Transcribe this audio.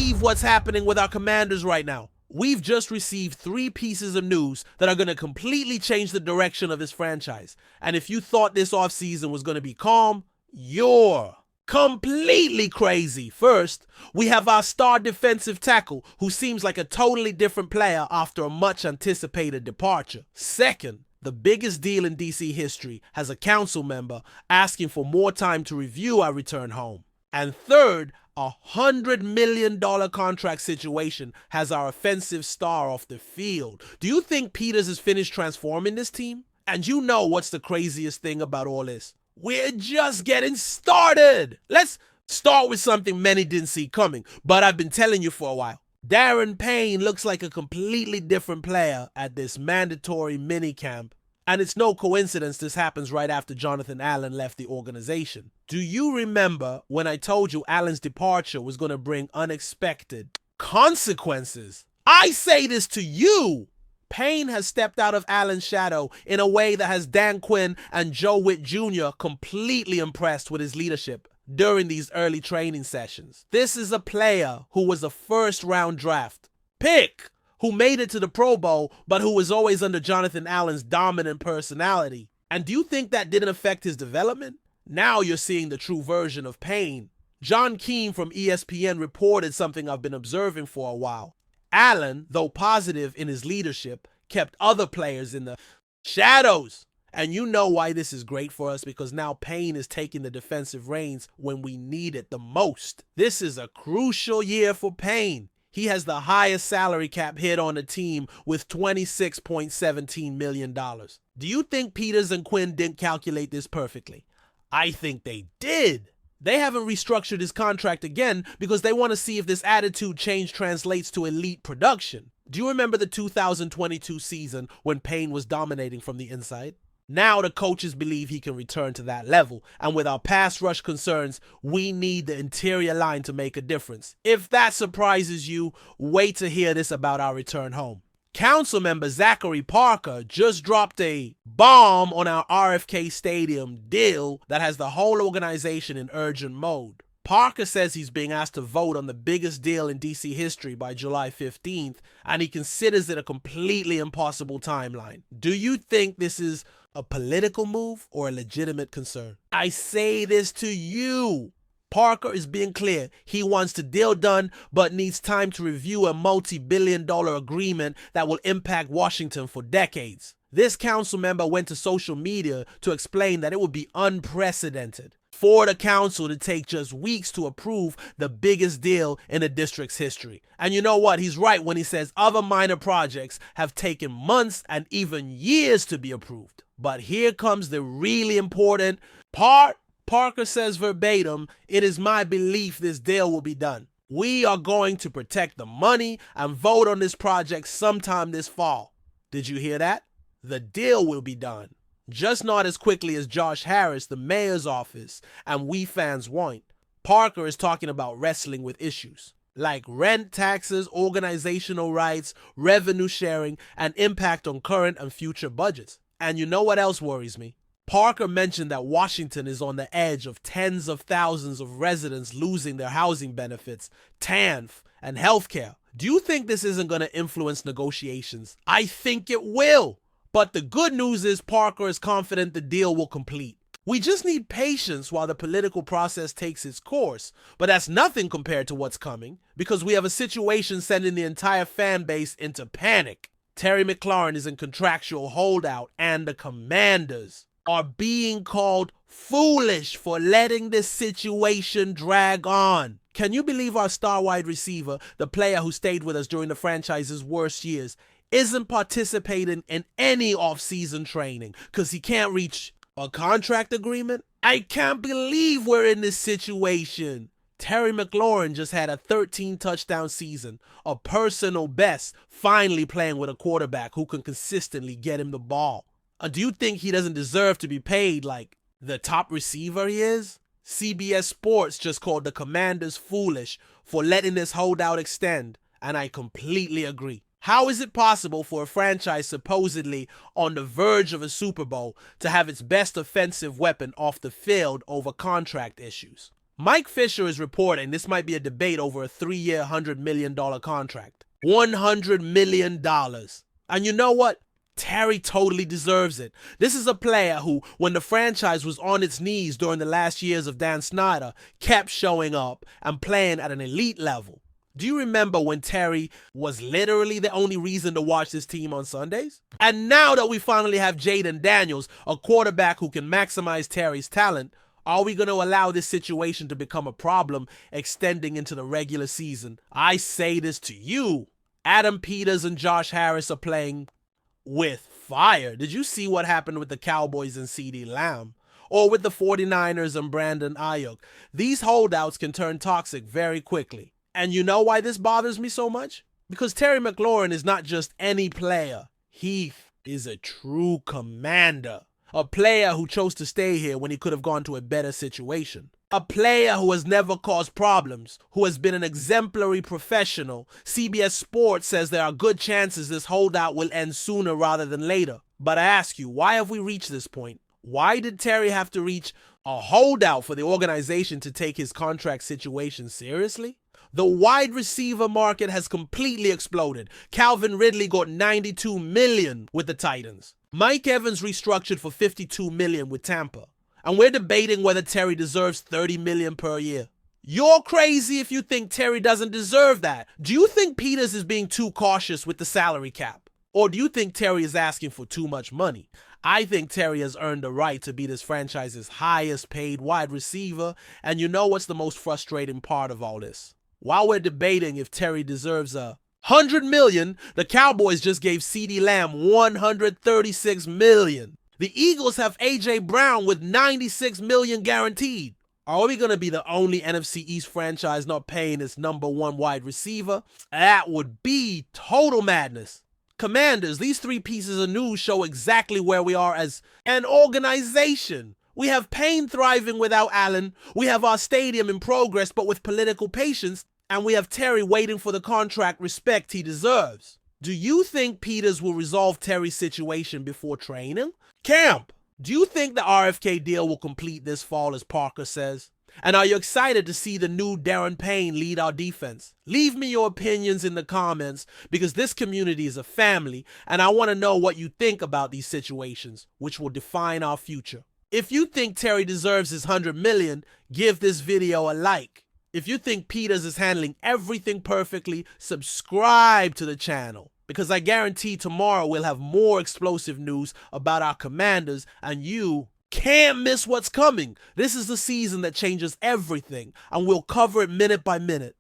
believe what's happening with our Commanders right now? We've just received 3 pieces of news that are going to completely change the direction of this franchise. And if you thought this offseason was going to be calm, you're completely crazy. First, we have our star defensive tackle, who seems like a totally different player after a much anticipated departure. Second, the biggest deal in DC history has a council member asking for more time to review our return home. And third, a $100 million contract situation has our offensive star off the field. Do you think Peters is finished transforming this team? And you know what's the craziest thing about all this? We're just getting started. Let's start with something many didn't see coming, but I've been telling you for a while. Daron Payne looks like a completely different player at this mandatory minicamp, and it's no coincidence this happens right after Jonathan Allen left the organization. Do you remember when I told you Allen's departure was going to bring unexpected consequences? I say this to you. Payne has stepped out of Allen's shadow in a way that has Dan Quinn and Joe Witt Jr. completely impressed with his leadership during these early training sessions. This is a player who was a first-round draft pick, who made it to the Pro Bowl, but who was always under Jonathan Allen's dominant personality. And do you think that didn't affect his development? Now you're seeing the true version of Payne. John Keane from ESPN reported something I've been observing for a while. Allen, though positive in his leadership, kept other players in the shadows. And you know why this is great for us, because now Payne is taking the defensive reins when we need it the most. This is a crucial year for Payne. He has the highest salary cap hit on the team with $26.17 million. Do you think Peters and Quinn didn't calculate this perfectly? I think they did. They haven't restructured his contract again because they want to see if this attitude change translates to elite production. Do you remember the 2022 season when Payne was dominating from the inside? Now the coaches believe he can return to that level, and with our pass rush concerns, we need the interior line to make a difference. If that surprises you, wait to hear this about our return home. Council member Zachary Parker just dropped a bomb on our RFK Stadium deal that has the whole organization in urgent mode. Parker says he's being asked to vote on the biggest deal in DC history by July 15th, and he considers it a completely impossible timeline. Do you think this is a political move or a legitimate concern? I say this to you. Parker is being clear. He wants the deal done, but needs time to review a multi-billion-dollar agreement that will impact Washington for decades. This council member went to social media to explain that it would be unprecedented for the council to take just weeks to approve the biggest deal in the district's history. And you know what? He's right when he says other minor projects have taken months and even years to be approved. But here comes the really important part. Parker says verbatim, "It is my belief this deal will be done. We are going to protect the money and vote on this project sometime this fall." Did you hear that? The deal will be done. Just not as quickly as Josh Harris, the mayor's office, and we fans want. Parker is talking about wrestling with issues like rent, taxes, organizational rights, revenue sharing, and impact on current and future budgets. And you know what else worries me? Parker mentioned that Washington is on the edge of tens of thousands of residents losing their housing benefits, TANF, and healthcare. Do you think this isn't going to influence negotiations? I think it will. But the good news is Parker is confident the deal will complete. We just need patience while the political process takes its course. But that's nothing compared to what's coming, because we have a situation sending the entire fan base into panic. Terry McLaurin is in contractual holdout, and the Commanders are being called foolish for letting this situation drag on. Can you believe our star wide receiver, the player who stayed with us during the franchise's worst years, isn't participating in any off-season training because he can't reach a contract agreement? I can't believe we're in this situation. Terry McLaurin just had a 13-touchdown season, a personal best, finally playing with a quarterback who can consistently get him the ball. Do you think he doesn't deserve to be paid like the top receiver he is? CBS Sports just called the Commanders foolish for letting this holdout extend, and I completely agree. How is it possible for a franchise supposedly on the verge of a Super Bowl to have its best offensive weapon off the field over contract issues? Mike Fisher is reporting this might be a debate over a 3-year, $100 million contract. $100 million. And you know what? Terry totally deserves it. This is a player who, when the franchise was on its knees during the last years of Dan Snyder, kept showing up and playing at an elite level. Do you remember when Terry was literally the only reason to watch this team on Sundays? And now that we finally have Jaden Daniels, a quarterback who can maximize Terry's talent, are we going to allow this situation to become a problem extending into the regular season? I say this to you. Adam Peters and Josh Harris are playing with fire. Did you see what happened with the Cowboys and CeeDee Lamb? Or with the 49ers and Brandon Ayuk? These holdouts can turn toxic very quickly. And you know why this bothers me so much? Because Terry McLaurin is not just any player. He is a true commander. A player who chose to stay here when he could have gone to a better situation. A player who has never caused problems, who has been an exemplary professional. CBS Sports says there are good chances this holdout will end sooner rather than later. But I ask you, why have we reached this point? Why did Terry have to reach a holdout for the organization to take his contract situation seriously? The wide receiver market has completely exploded. Calvin Ridley got $92 million with the Titans. Mike Evans restructured for $52 million with Tampa. And we're debating whether Terry deserves $30 million per year. You're crazy if you think Terry doesn't deserve that. Do you think Peters is being too cautious with the salary cap? Or do you think Terry is asking for too much money? I think Terry has earned the right to be this franchise's highest paid wide receiver. And you know what's the most frustrating part of all this? While we're debating if Terry deserves $100 million, the Cowboys just gave CeeDee Lamb $136 million. The Eagles have A.J. Brown with $96 million guaranteed. Are we going to be the only NFC East franchise not paying its number one wide receiver? That would be total madness. Commanders, these three pieces of news show exactly where we are as an organization. We have Payne thriving without Allen. We have our stadium in progress but with political patience. And we have Terry waiting for the contract respect he deserves. Do you think Peters will resolve Terry's situation before training camp? Do you think the RFK deal will complete this fall, as Parker says? And are you excited to see the new Daron Payne lead our defense? Leave me your opinions in the comments, because this community is a family and I want to know what you think about these situations, which will define our future. If you think Terry deserves his $100 million, give this video a like. If you think Peters is handling everything perfectly, subscribe to the channel, because I guarantee tomorrow we'll have more explosive news about our Commanders and you can't miss what's coming. This is the season that changes everything and we'll cover it minute by minute.